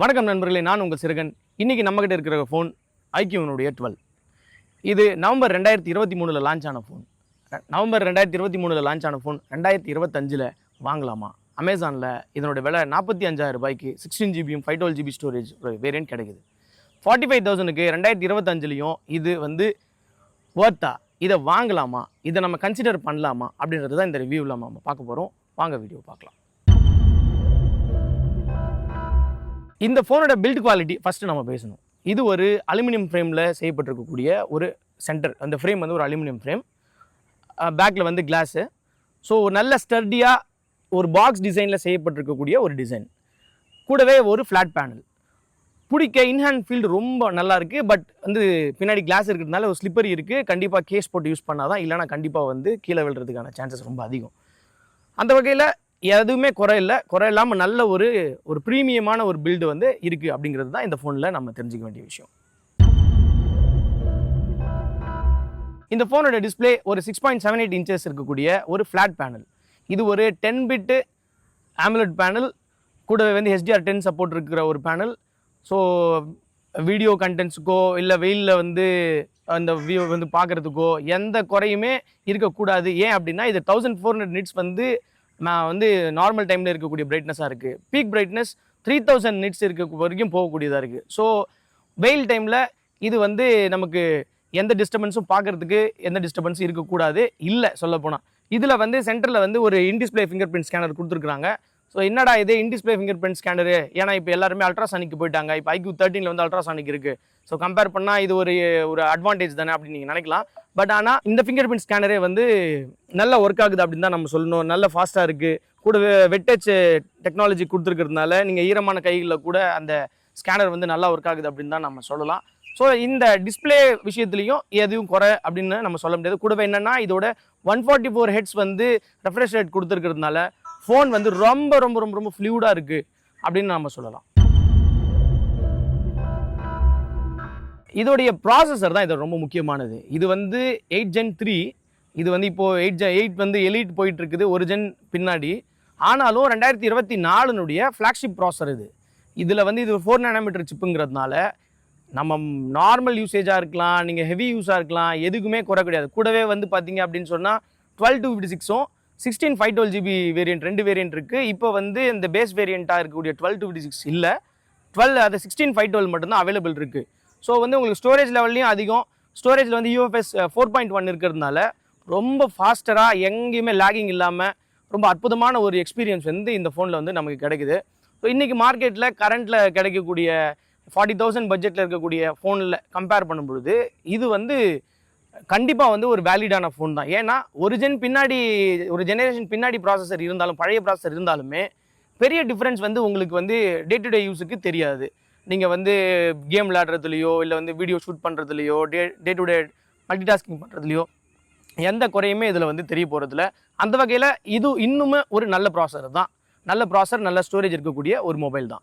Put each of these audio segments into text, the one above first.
வணக்கம் நண்பர்களே, நான் உங்கள் சிறுகன். இன்றைக்கி நம்மக்கிட்ட இருக்கிற ஃபோன் ஐக்யூனுடைய 12. இது நவம்பர் 2023 லான்ச் ஆன ஃபோன். நவம்பர் 2023 லான்ச் ஆன ஃபோன் 2025 வாங்கலாமா? அமேசானில் இதனோட விலை 45,000 ரூபாய்க்கு 16 ஜிபியும் 512 ஜிபி ஸ்டோரேஜ் ஒரு வேரியன்ட் கிடைக்குது. 45,000க்கு 2025லையும் இது வந்து ஒர்த்தா? இதை வாங்கலாமா? இதை நம்ம கன்சிடர் பண்ணலாமா அப்படின்றது தான் இந்த ரிவ்யூவில் நம்ம பார்க்க போகிறோம். வாங்க வீடியோ பார்க்கலாம். இந்த ஃபோனோட பில்ட் குவாலிட்டி ஃபஸ்ட்டு நம்ம பேசணும். இது ஒரு அலுமினியம் ஃப்ரேமில் செய்யப்பட்டிருக்கக்கூடிய ஒரு சென்டர். அந்த ஃப்ரேம் வந்து ஒரு அலுமினியம் ஃப்ரேம், பேக்கில் வந்து கிளாஸு. ஸோ ஒரு நல்ல ஸ்டர்டியாக ஒரு பாக்ஸ் டிசைனில் செய்யப்பட்டிருக்கக்கூடிய ஒரு டிசைன். கூடவே ஒரு ஃப்ளாட் பேனல். பிடிக்க இன்ஹேண்ட் ஃபீல்டு ரொம்ப நல்லா இருக்குது. பட் வந்து பின்னாடி கிளாஸ் இருக்கிறதுனால ஒரு ஸ்லிப்பரி இருக்குது. கண்டிப்பாக கேஸ் போட்டு யூஸ் பண்ணால் தான், இல்லைனா கண்டிப்பாக வந்து கீழே விழுறதுக்கான சான்சஸ் ரொம்ப அதிகம். அந்த வகையில் எதுவுமே குறை இல்லாமல் நல்ல ஒரு ப்ரீமியமான ஒரு பில்டு வந்து இருக்குது அப்படிங்கிறது தான் இந்த ஃபோனில் நம்ம தெரிஞ்சுக்க வேண்டிய விஷயம். இந்த ஃபோனோட டிஸ்பிளே ஒரு 6.78 இன்ச்சஸ் இருக்கக்கூடிய ஒரு ஃப்ளாட் பேனல். இது ஒரு 10 பிட் AMOLED பேனல். கூடவே வந்து HDR10 சப்போர்ட் இருக்கிற ஒரு பேனல். ஸோ வீடியோ கண்டென்ட்ஸுக்கோ இல்லை வெயிலில் வந்து அந்த வியூ வந்து பார்க்குறதுக்கோ எந்த குறையுமே இருக்கக்கூடாது. ஏன் அப்படின்னா இது 1400 நிட்ஸ் வந்து நான் வந்து நார்மல் டைமில் இருக்கக்கூடிய பிரைட்னஸாக இருக்குது. பீக் பிரைட்னஸ் 3000 நிட்ஸ் இருக்க வரைக்கும் போகக்கூடியதாக இருக்குது. ஸோ வெயில் டைமில் இது வந்து நமக்கு எந்த டிஸ்டர்பன்ஸும் பார்க்குறதுக்கு எந்த டிஸ்டர்பன்ஸும் இருக்கக்கூடாது. இல்லை சொல்லப்போனால் இதில் வந்து சென்டரில் வந்து ஒரு இன்டிஸ்பிளே ஃபிங்கர் பிரிண்ட் ஸ்கேனர் கொடுத்துருக்குறாங்க. ஸோ என்னடா இது இன்டிஸ்பிளே ஃபிங்கர் பிரிண்ட் ஸ்கேனரு? ஏன்னா இப்போ எல்லாருமே அல்ட்ராசானிக்கு போயிட்டாங்க. இப்போ IQ 13 வந்து அல்ட்ராசானிக் இருக்குது. ஸோ கம்பேர் பண்ணால் இது ஒரு அட்வான்டேஜ் தானே அப்படின்னு நீங்கள் நினைக்கலாம். பட் ஆனால் இந்த ஃபிங்கர் பிரிண்ட் ஸ்கேனரே வந்து நல்லா ஒர்க் ஆகுது அப்படின்னு தான் நம்ம சொல்லணும். நல்ல ஃபாஸ்ட்டாக இருக்குது. கூட வெட்டச் டெக்னாலஜி கொடுத்துருக்கிறதுனால நீங்கள் ஈரமான கைகளில் கூட அந்த ஸ்கேனர் வந்து நல்லா ஒர்க் ஆகுது அப்படின்னு தான் நம்ம சொல்லலாம். ஸோ இந்த டிஸ்பிளே விஷயத்துலையும் எதுவும் குறை அப்படின்னு நம்ம சொல்ல முடியாது. கூடவே என்னென்னா இதோட 144 ஹெட்ஸ் வந்து ரெஃப்ரெஷ் ரேட் கொடுத்துருக்கிறதுனால ஃபோன் வந்து ரொம்ப ரொம்ப ரொம்ப ரொம்ப ஃப்ளூடாக இருக்குது அப்படின்னு நம்ம சொல்லலாம். இதோடைய ப்ராசஸர் தான் இது ரொம்ப முக்கியமானது. இது வந்து 8 Gen 3. இது வந்து இப்போது 8 வந்து எலிட் போயிட்டு இருக்குது ஒரு ஜென் பின்னாடி. ஆனாலும் 2024 ஃப்ளாக்ஷிப் ப்ராசஸர் இது. இதில் வந்து இது 4 nm சிப்புங்கிறதுனால நம்ம நார்மல் யூசேஜாக இருக்கலாம், நீங்கள் ஹெவி யூஸாக இருக்கலாம், எதுக்குமே குறை கிடையாது. கூடவே வந்து பார்த்தீங்க அப்படின்னு சொன்னால் 12/256ம் 16 512 ஜிபி வேரியன்ட் 2 வேரியன்ட் இருக்குது. இப்போ வந்து இந்த பேஸ் வேரியண்ட்டாக இருக்கக்கூடிய 12/256 இல்லை, 12 அது 16 512 மட்டும்தான் அவைலபிள் இருக்குது. ஸோ வந்து உங்களுக்கு ஸ்டோரேஜ் லெவல்லையும் அதிகம். ஸ்டோரேஜில் வந்து UFS 4.1 இருக்கிறதுனால ரொம்ப ஃபாஸ்டராக எங்கேயுமே லேகிங் இல்லாமல் ரொம்ப அற்புதமான ஒரு எக்ஸ்பீரியன்ஸ் வந்து இந்த ஃபோனில் வந்து நமக்கு கிடைக்குது. ஸோ இன்றைக்கி மார்க்கெட்டில் கரண்ட்டில் கிடைக்கக்கூடிய 40,000 பட்ஜெட்டில் இருக்கக்கூடிய ஃபோனில் கம்பேர் பண்ணும்பொழுது இது வந்து கண்டிப்பாக வந்து ஒரு வேலிடான ஃபோன் தான். ஏன்னா ஒரு ஜெனரேஷன் பின்னாடி ப்ராசஸர் இருந்தாலும், பழைய ப்ராசஸர் இருந்தாலுமே பெரிய டிஃப்ரென்ஸ் வந்து உங்களுக்கு வந்து டே டு டே யூஸுக்கு தெரியாது. நீங்கள் வந்து கேம் விளையாடுறதுலையோ இல்லை வந்து வீடியோ ஷூட் பண்ணுறதுலையோ day to day multitasking பண்ணுறதுலையோ எந்த குறையுமே இதில் வந்து தெரிய போகிறதில்ல. அந்த வகையில் இது இன்னுமே ஒரு நல்ல ப்ராசஸர் தான். நல்ல ப்ராசஸர், நல்ல ஸ்டோரேஜ் இருக்கக்கூடிய ஒரு மொபைல் தான்.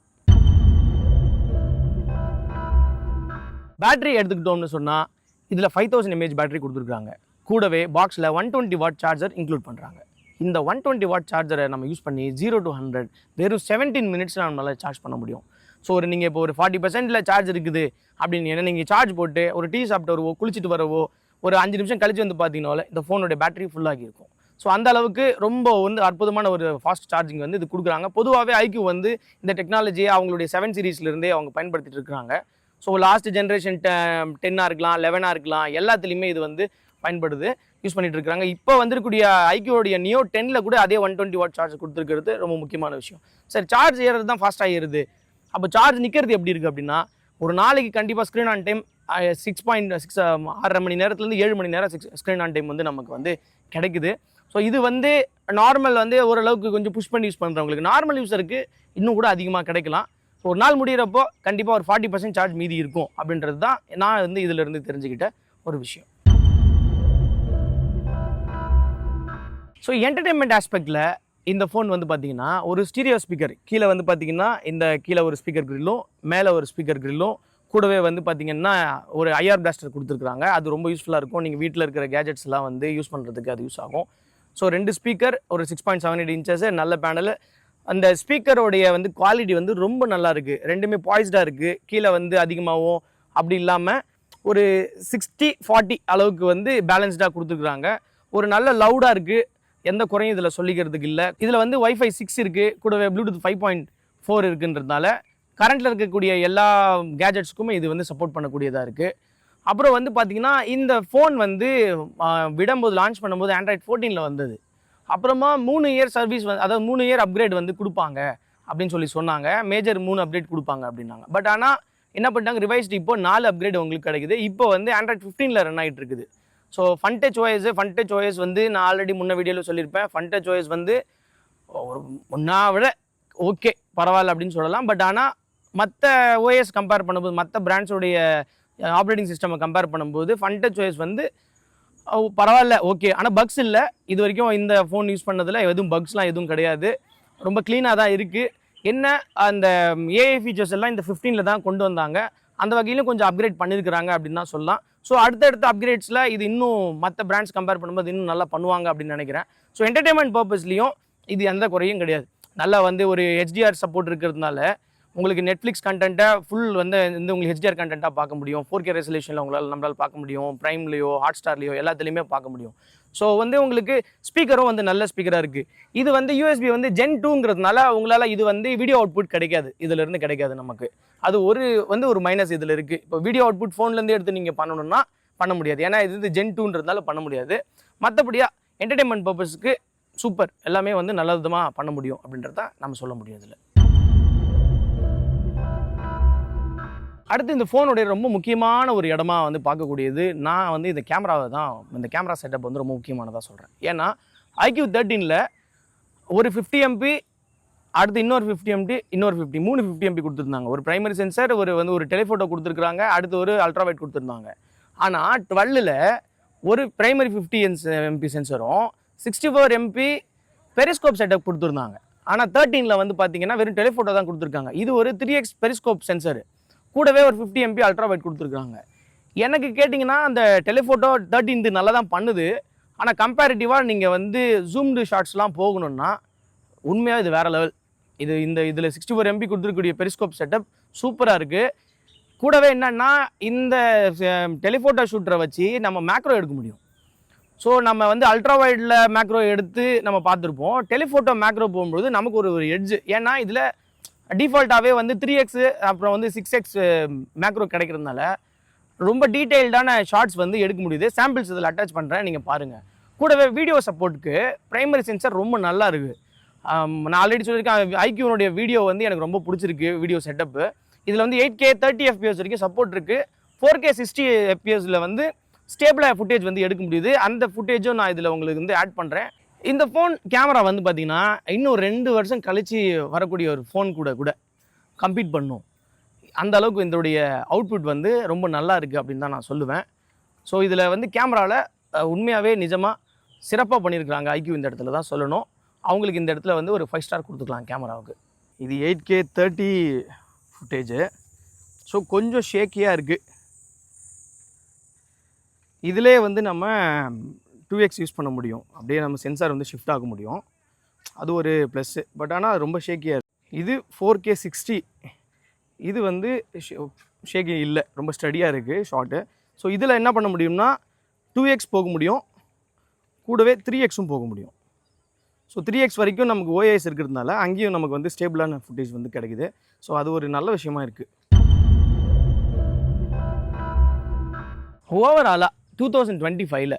பேட்டரி எடுத்துக்கிட்டோம்னு சொன்னால் இதில் 5000 mAh பேட்டரி கொடுத்துருக்காங்க. கூடவே பாக்ஸில் 120 வாட் சார்ஜர் இன்க்ளூட் பண்ணுறாங்க. இந்த 120 வாட் சார்ஜரை நம்ம யூஸ் பண்ணி 0 to 100 வெறும் 17 மினிட்ஸில் நம்மளால் சார்ஜ் பண்ண முடியும். ஸோ நீங்கள் இப்போ ஒரு 40% சார்ஜ் இருக்குது அப்படின்னு நீங்கள் சார்ஜ் போட்டு ஒரு டீ சாப்பிட்டு வரவோ, குளிச்சுட்டு வரவோ, ஒரு 5 நிமிஷம் கழிச்சு வந்து பார்த்தீங்கனால இந்த ஃபோனோட பேட்டரி ஃபுல்லாகி இருக்கும். ஸோ அந்த அளவுக்கு ரொம்ப வந்து அற்புதமான ஒரு ஃபாஸ்ட் சார்ஜிங் வந்து இது கொடுக்குறாங்க. பொதுவாகவே IQ வந்து இந்த டெக்னாலஜியை அவங்களுடைய 7 சீரீஸ்லேருந்தே அவங்க பயன்படுத்திட்டு இருக்கிறாங்க. ஸோ லாஸ்ட் ஜென்ரேஷன் 10 இருக்கலாம், 11 இருக்கலாம், எல்லாத்துலேயுமே இது வந்து பயன்படுது, யூஸ் பண்ணிட்டு இருக்காங்க. இப்போ வந்துருக்கூடிய IQடைய Neo 10 கூட அதே 120 வாட் சார்ஜ் கொடுத்துருக்கிறது ரொம்ப முக்கியமான விஷயம். சரி, சார்ஜ் ஏறது தான் ஃபாஸ்ட்டாக ஏறுது. அப்போ சார்ஜ் நிற்கிறது எப்படி இருக்குது அப்படின்னா, ஒரு நாளைக்கு கண்டிப்பாக ஸ்க்ரீன் ஆன் டைம் 6.6 6.5 மணி நேரத்துலேருந்து 7 மணி நேரம் ஸ்க்ரீன் ஆன் டைம் வந்து நமக்கு வந்து கிடைக்குது. ஸோ இது வந்து நார்மல் வந்து ஓரளவுக்கு கொஞ்சம் புஷ் பண்ணி யூஸ் பண்ணுறவங்களுக்கு, நார்மல் யூஸருக்கு இன்னும் கூட அதிகமாக கிடைக்கலாம். ஸோ ஒரு நாள் முடிகிறப்போ கண்டிப்பாக ஒரு 40% சார்ஜ் மீதி இருக்கும் அப்படின்றது தான் நான் வந்து இதிலிருந்து தெரிஞ்சுக்கிட்ட ஒரு விஷயம். ஸோ என்டர்டெயின்மெண்ட் ஆஸ்பெக்டில் இந்த ஃபோன் வந்து பார்த்தீங்கன்னா ஒரு ஸ்டீரியோ ஸ்பீக்கர் கீழே வந்து பார்த்தீங்கன்னா இந்த கீழே ஒரு ஸ்பீக்கர் கிரில்லும் மேலே ஒரு ஸ்பீக்கர் கிரில்லும் கூடவே வந்து பார்த்தீங்கன்னா ஒரு IR பிளாஸ்டர் கொடுத்துருக்குறாங்க. அது ரொம்ப யூஸ்ஃபுல்லாக இருக்கும். நீங்கள் வீட்டில் இருக்கிற கேஜெட்ஸ்லாம் வந்து யூஸ் பண்ணுறதுக்கு அது யூஸ் ஆகும். ஸோ 2 ஸ்பீக்கர், ஒரு 6.78 இன்ச்சஸ் நல்ல பேனல், அந்த ஸ்பீக்கரோடைய வந்து குவாலிட்டி வந்து ரொம்ப நல்லா இருக்குது. ரெண்டுமே பாய்ஸ்டாக இருக்குது. கீழே வந்து அதிகமாகவும் அப்படி இல்லாமல் ஒரு 60-40 அளவுக்கு வந்து பேலன்ஸ்டாக கொடுத்துருக்குறாங்க. ஒரு நல்ல லவுடாக இருக்குது. எந்த குறையும் இதில் சொல்லிக்கிறதுக்கு இல்லை. இதில் வந்து Wi-Fi 6 இருக்குது, கூடவே ப்ளூடூத் 5.4 இருக்குன்றதுனால கரண்ட்டில் இருக்கக்கூடிய எல்லா கேஜெட்ஸ்க்குமே இது வந்து சப்போர்ட் பண்ணக்கூடியதாக இருக்குது. அப்புறம் வந்து பார்த்திங்கன்னா இந்த ஃபோன் வந்து விடும்போது லான்ச் பண்ணும்போது Android 14 வந்தது. அப்புறமா 3 இயர் சர்வீஸ் வந்து அதாவது 3 இயர் அப்கிரேட் வந்து கொடுப்பாங்க அப்படின்னு சொல்லி சொன்னாங்க. மேஜர் 3 அப்டேட் கொடுப்பாங்க அப்படின்னாங்க. பட் ஆனால் என்ன பண்ணிட்டாங்க, ரிவைஸ்டு இப்போ 4 அப்கிரேட் உங்களுக்கு கிடைக்குது. இப்போ வந்து Android 15 ரன் ஆகிட்டு இருக்குது. ஸோ ஃபன்டச் OS வந்து நான் ஆல்ரெடி முன்ன வீடியோவில் சொல்லியிருப்பேன். ஃபன்டச் OS வந்து ஒரு முன்னா விட ஓகே பரவாயில்ல அப்படின்னு சொல்லலாம். பட் ஆனால் மற்ற ஓஎஸ் கம்பேர் பண்ணும்போது, மற்ற பிராண்ட்ஸோடைய ஆப்ரேட்டிங் சிஸ்டமை கம்பேர் பண்ணும்போது ஃபன்டச் OS வந்து பரவாயில்ல, ஓகே. ஆனால் பக்ஸ் இல்லை. இது வரைக்கும் இந்த ஃபோன் யூஸ் பண்ணதில் எதுவும் பக்ஸ்லாம் எதுவும் கிடையாது. ரொம்ப க்ளீனாக தான் இருக்குது. என்ன அந்த ஏஐ ஃபீச்சர்ஸ் எல்லாம் இந்த 15 தான் கொண்டு வந்தாங்க. அந்த வகையிலும் கொஞ்சம் அப்கிரேட் பண்ணியிருக்கிறாங்க அப்படின்னு தான் சொல்லலாம். ஸோ அடுத்தடுத்த அப்கிரேட்ஸில் இது இன்னும் மற்ற பிராண்ட்ஸ் கம்பேர் பண்ணும்போது இன்னும் நல்லா பண்ணுவாங்க அப்படின்னு நினைக்கிறேன். ஸோ என்டர்டெயின்மெண்ட் பர்பஸ்லையும் இது எந்த குறையும் கிடையாது. நல்லா வந்து ஒரு HDR சப்போர்ட் இருக்கிறதுனால உங்களுக்கு நெட்ஃப்ளிக்ஸ் கண்டென்ட்டை ஃபுல் வந்து உங்களுக்கு HDR கண்டென்ட்டாக பார்க்க முடியும். 4K ரெசல்யூஷனில் நம்மளால் பார்க்க முடியும். ப்ரைம்லையோ ஹாட்ஸ்டார்லையோ எல்லாத்துலேயுமே பார்க்க முடியும். ஸோ வந்து உங்களுக்கு ஸ்பீக்கரும் வந்து நல்ல ஸ்பீக்கராக இருக்குது. இது வந்து USB வந்து Gen 2ங்கிறதுனால உங்களால் இது வந்து வீடியோ அவுட்புட் கிடைக்காது, இதிலேருந்து கிடைக்காது நமக்கு. அது ஒரு மைனஸ் இதில் இருக்குது. இப்போ வீடியோ அவுட்புட் ஃபோன்லேருந்து எடுத்து நீங்கள் பண்ணணும்னா பண்ண முடியாது. ஏன்னா இது வந்து Gen 2ன்றதுனால பண்ண முடியாது. மற்றபடியாக என்டர்டெயின்மெண்ட் பர்பஸுக்கு சூப்பர், எல்லாமே வந்து நல்ல விதமாக பண்ண முடியும் அப்படின்றத நம்ம சொல்ல முடியும் இதில். அடுத்து இந்த ஃபோனுடைய ரொம்ப முக்கியமான ஒரு இடமா வந்து பார்க்கக்கூடியது, நான் வந்து இந்த கேமராவை தான், இந்த கேமரா செட்டப் வந்து ரொம்ப முக்கியமானதாக சொல்கிறேன். ஏன்னா IQ 13ல் ஒரு 50 MP, அடுத்து இன்னொரு 50 MP, இன்னொரு 3 50 MP கொடுத்துருந்தாங்க. ஒரு பிரைமரி சென்சர், ஒரு டெலிஃபோட்டோ கொடுத்துருக்குறாங்க, அடுத்து ஒரு அல்ட்ராவைட் கொடுத்துருந்தாங்க. ஆனால் 12ல் ஒரு primary 50 MP சென்சரும் 64 MP periscope setup கொடுத்துருந்தாங்க. ஆனால் 13ல் வந்து பார்த்தீங்கன்னா வெறும் டெலிஃபோட்டோ தான் கொடுத்துருக்காங்க. இது ஒரு 3x பெரிஸ்கோப் சென்சர், கூடவே ஒரு 50 MP அல்ட்ராவைட் கொடுத்துருக்காங்க. எனக்கு கேட்டிங்கன்னா அந்த டெலிஃபோட்டோ 13 நல்லா தான் பண்ணுது. ஆனால் கம்பேரிட்டிவாக நீங்கள் வந்து ஜூம்டு ஷாட்ஸ்லாம் போகணுன்னா உண்மையாக இது வேறு லெவல். இதில் 64 MP கொடுத்துருக்கக்கூடிய பெரிஸ்கோப் செட்டப் சூப்பராக இருக்குது. கூடவே என்னென்னா இந்த டெலிஃபோட்டோ ஷூட்டரை வச்சு நம்ம மேக்ரோ எடுக்க முடியும். ஸோ நம்ம வந்து அல்ட்ராவைடில் மேக்ரோ எடுத்து நம்ம பார்த்துருப்போம். டெலிஃபோட்டோ மேக்ரோ போகும்போது நமக்கு ஒரு எட்ஜ். ஏன்னா இதில் டிஃபால்ட்டாகவே வந்து 3x அப்புறம் வந்து 6x மேக்ரோ கிடைக்கிறதுனால ரொம்ப டீட்டெயில்டான ஷார்ட்ஸ் வந்து எடுக்க முடியுது. சாம்பிள்ஸ் இதில் அட்டாச் பண்ணுறேன், நீங்கள் பாருங்கள். கூடவே வீடியோ சப்போர்ட்டுக்கு பிரைமரி சென்சர் ரொம்ப நல்லா இருக்குது. நான் ஆல்ரெடி சொல்லியிருக்கேன், ஐக்யூனுடைய வீடியோ வந்து எனக்கு ரொம்ப பிடிச்சிருக்கு. வீடியோ செட்டப்பு இதில் வந்து 8K 30 FPS வரைக்கும் சப்போர்ட் இருக்குது. 4K 60 FPSல வந்து ஸ்டேபிளாக ஃபுட்டேஜ் வந்து எடுக்க முடியுது. அந்த ஃபுட்டேஜும் நான் இதில் உங்களுக்கு வந்து ஆட் பண்ணுறேன். இந்த ஃபோன் கேமரா வந்து பார்த்திங்கன்னா இன்னும் 2 வருஷம் கழித்து வரக்கூடிய ஒரு ஃபோன் கூட கம்பீட் பண்ணும். அந்த அளவுக்கு இதோடைய அவுட்புட் வந்து ரொம்ப நல்லா இருக்குது அப்படின்னு தான் நான் சொல்லுவேன். ஸோ இதில் வந்து கேமராவில் உண்மையாகவே நிஜமாக சிறப்பாக பண்ணியிருக்கிறாங்க ஐக்யூ. இந்த இடத்துல தான் சொல்லணும். அவங்களுக்கு இந்த இடத்துல வந்து ஒரு 5 ஸ்டார் கொடுத்துக்கலாம் கேமராவுக்கு. இது 8K 30 ஃபுட்டேஜு. ஸோ கொஞ்சம் ஷேக்கியாக இருக்குது. இதிலே வந்து நம்ம 2x யூஸ் பண்ண முடியும். அப்படியே நம்ம சென்சார் வந்து ஷிஃப்ட் ஆக முடியும். அது ஒரு ப்ளஸ்ஸு. பட் ஆனால் ரொம்ப ஷேக்கியாக இருக்குது. இது 4K 60. இது வந்து ஷேக்கி இல்லை, ரொம்ப ஸ்டடியாக இருக்குது ஷார்ட்டு. ஸோ இதில் என்ன பண்ண முடியும்னா 2x போக முடியும், கூடவே 3xும் போக முடியும். ஸோ 3x வரைக்கும் நமக்கு OIS இருக்கிறதுனால அங்கேயும் நமக்கு வந்து ஸ்டேபிளான ஃபுட்டேஜ் வந்து கிடைக்குது. ஸோ அது ஒரு நல்ல விஷயமா இருக்குது. ஓவராலாக 2025ல்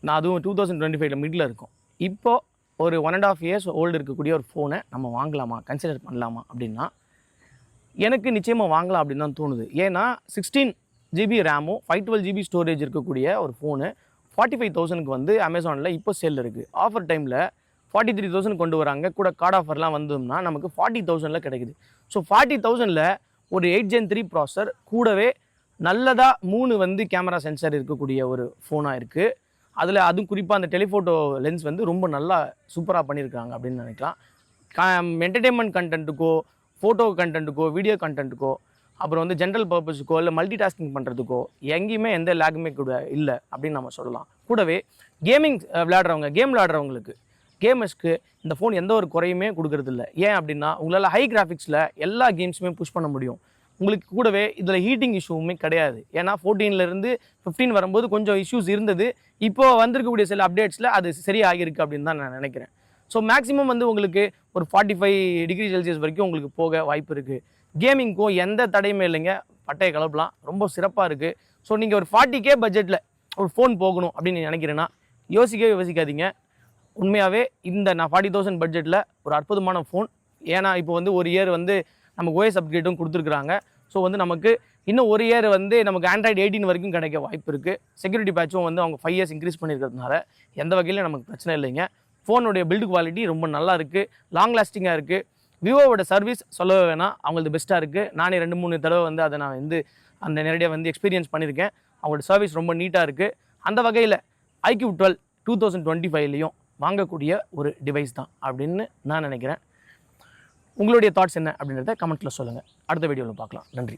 நான் அதுவும் 2025ல் மிடில் இருக்கும். இப்போது ஒரு 1.5 இயர்ஸ் ஓல்டு இருக்கக்கூடிய ஒரு ஃபோனை நம்ம வாங்கலாமா, கன்சிடர் பண்ணலாமா அப்படின்னா எனக்கு நிச்சயமாக வாங்கலாம் அப்படின்னு தான் தோணுது. ஏன்னா 16 GB ரேமும் 512 GB ஸ்டோரேஜ் இருக்கக்கூடிய ஒரு ஃபோனு 45,000க்கு வந்து அமேசானில் இப்போ சேலில் இருக்குது. ஆஃபர் டைமில் 43,000 கொண்டு வராங்க. கூட கார்டு ஆஃபர்லாம் வந்தோம்னா நமக்கு 40,000ல் கிடைக்குது. ஸோ 40,000ல் ஒரு 8 Gen 3 ப்ராசர், கூடவே நல்லதாக 3 வந்து கேமரா சென்சர் இருக்கக்கூடிய ஒரு ஃபோனாக இருக்குது. அதில் அதுவும் குறிப்பாக அந்த டெலிஃபோட்டோ லென்ஸ் வந்து ரொம்ப நல்லா சூப்பராக பண்ணியிருக்காங்க அப்படின்னு நினைக்கலாம். என்டர்டெயின்மெண்ட் கண்டென்ட்டுக்கோ, ஃபோட்டோ கண்டென்ட்டுக்கோ, வீடியோ கண்டென்ட்டுக்கோ, அப்புறம் வந்து ஜென்ரல் பர்பஸுக்கோ, இல்லை மல்டி டாஸ்கிங் பண்ணுறதுக்கோ எங்கேயுமே எந்த லேகுமே கூட இல்லை அப்படின்னு நம்ம சொல்லலாம். கூடவே கேம் விளையாடுறவங்களுக்கு கேமர்ஸ்க்கு இந்த ஃபோன் எந்த ஒரு குறையுமே கொடுக்கறதில்ல. ஏன் அப்படின்னா உங்களால் ஹை கிராஃபிக்ஸில் எல்லா கேம்ஸுமே புஷ் பண்ண முடியும். உங்களுக்கு கூடவே இதில் ஹீட்டிங் இஷ்யூவுமே கிடையாது. ஏன்னா 14லேருந்து 15 வரும்போது கொஞ்சம் இஷ்யூஸ் இருந்தது. இப்போ வந்திருக்கக்கூடிய சில அப்டேட்ஸில் அது சரியாகிருக்கு அப்படின்னு தான் நான் நினைக்கிறேன். ஸோ மேக்ஸிமம் வந்து உங்களுக்கு ஒரு 45 டிகிரி செல்சியஸ் வரைக்கும் உங்களுக்கு போக வாய்ப்பு இருக்குது. கேமிங்க்கும் எந்த தடையுமே இல்லைங்க, பட்டையை கலப்பலாம், ரொம்ப சிறப்பாக இருக்குது. ஸோ நீங்கள் ஒரு 40K பட்ஜெட்டில் ஒரு ஃபோன் போகணும் அப்படின்னு நினைக்கிறேன்னா யோசிக்காதீங்க. உண்மையாகவே இந்த நான் 40,000 பட்ஜெட்டில் ஒரு அற்புதமான ஃபோன். ஏன்னா இப்போ வந்து ஒரு இயர் வந்து நமக்கு OS அப்கிரேட்டும் கொடுத்துருக்குறாங்க. ஸோ வந்து நமக்கு இன்னும் ஒரு இயர் வந்து நமக்கு Android 18 வரைக்கும் கிடைக்க வாய்ப்பு இருக்குது. செக்யூரிட்டி பேட்சும் வந்து அவங்க 5 இயர்ஸ் இன்க்ரீஸ் பண்ணியிருக்கிறதுனால எந்த வகையிலும் நமக்கு பிரச்சனை இல்லைங்க. ஃபோனுடைய பில்டு குவாலிட்டி ரொம்ப நல்லா இருக்குது, லாங் லாஸ்டிங்காக இருக்குது. விவோவோட சர்வீஸ் சொல்லவே வேணாம், அவங்களது பெஸ்ட்டாக இருக்குது. நானே 2-3 தடவை வந்து அதை நான் வந்து அந்த நேரடியாக வந்து எக்ஸ்பீரியன்ஸ் பண்ணியிருக்கேன். அவங்களோட சர்வீஸ் ரொம்ப நீட்டாக இருக்குது. அந்த வகையில் iQ 12 2025லையும் வாங்கக்கூடிய ஒரு டிவைஸ் தான் அப்படின்னு நான் நினைக்கிறேன். உங்களுடைய தாட்ஸ் என்ன அப்படின்றத கமெண்ட்டில் சொல்லுங்கள். அடுத்த வீடியோவில் பார்க்கலாம். நன்றி.